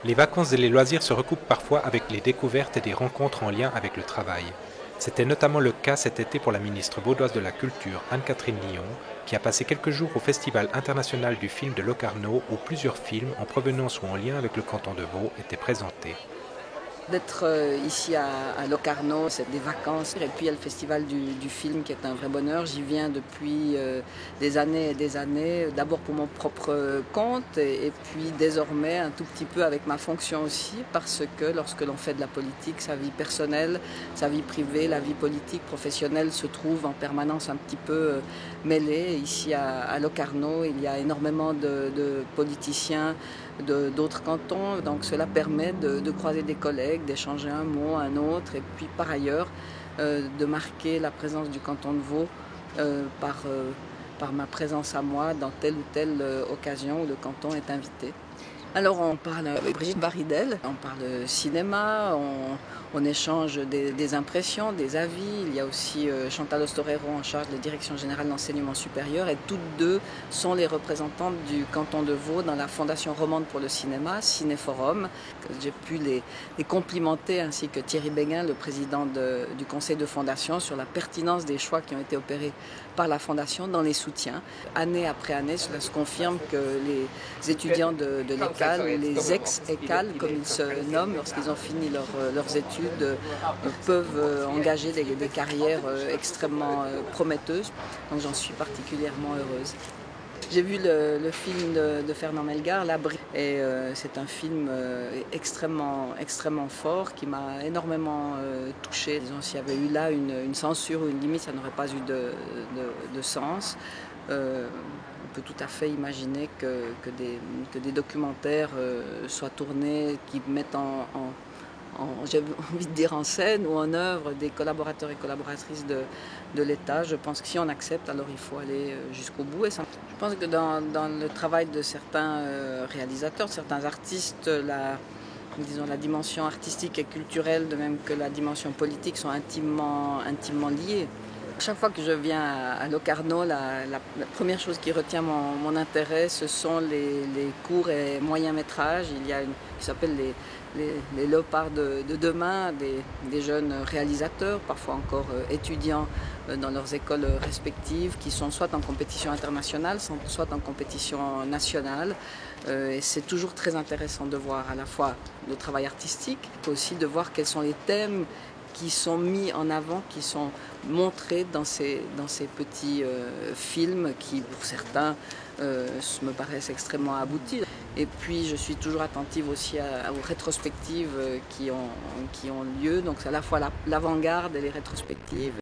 Les vacances et les loisirs se recoupent parfois avec les découvertes et des rencontres en lien avec le travail. C'était notamment le cas cet été pour la ministre vaudoise de la Culture, Anne-Catherine Lyon, qui a passé quelques jours au Festival international du film de Locarno où plusieurs films en provenance ou en lien avec le canton de Vaud étaient présentés. D'être ici à Locarno, c'est des vacances. Et puis il y a le festival du film qui est un vrai bonheur. J'y viens depuis des années et des années, d'abord pour mon propre compte et puis désormais un tout petit peu avec ma fonction aussi, parce que lorsque l'on fait de la politique, sa vie personnelle, sa vie privée, la vie politique, professionnelle se trouvent en permanence un petit peu mêlées. Ici à Locarno, il y a énormément de politiciens d'autres cantons, donc cela permet de croiser des collègues, d'échanger un mot, un autre, et puis par ailleurs de marquer la présence du canton de Vaud par ma présence à moi dans telle ou telle occasion où le canton est invité. Alors on parle avec Brigitte Baridel, on parle cinéma, on échange des impressions, des avis. Il y a aussi Chantal Ostorero en charge de la direction générale d'enseignement supérieur et toutes deux sont les représentantes du canton de Vaud dans la Fondation romande pour le cinéma, Cinéforum. J'ai pu les complimenter ainsi que Thierry Béguin, le président du conseil de fondation, sur la pertinence des choix qui ont été opérés par la fondation dans les soutiens. Année après année, cela se confirme que les étudiants de l'ECAL, les ex-ECAL comme ils se nomment, lorsqu'ils ont fini leurs études, peuvent engager des carrières extrêmement prometteuses. Donc j'en suis particulièrement heureuse. J'ai vu le film de Fernand Melgar, L'Abri, et c'est un film extrêmement fort qui m'a énormément touchée. Disons, s'il y avait eu là une censure ou une limite, ça n'aurait pas eu de sens. On peut tout à fait imaginer que des documentaires soient tournés qui mettent j'ai envie de dire en scène ou en œuvre des collaborateurs et collaboratrices de l'État. Je pense que si on accepte, alors il faut aller jusqu'au bout. Et ça, je pense que dans le travail de certains réalisateurs, de certains artistes, la dimension artistique et culturelle, de même que la dimension politique, sont intimement liées. Chaque fois que je viens à Locarno, la première chose qui retient mon intérêt, ce sont les courts et moyens métrages. Il y a qui s'appelle les léopards de demain, des jeunes réalisateurs, parfois encore étudiants dans leurs écoles respectives, qui sont soit en compétition internationale, soit en compétition nationale. Et c'est toujours très intéressant de voir à la fois le travail artistique, aussi de voir quels sont les thèmes qui sont mis en avant, qui sont montrés dans ces petits films qui, pour certains, me paraissent extrêmement aboutis. Et puis, je suis toujours attentive aussi aux rétrospectives qui ont lieu. Donc, c'est à la fois l'avant-garde et les rétrospectives.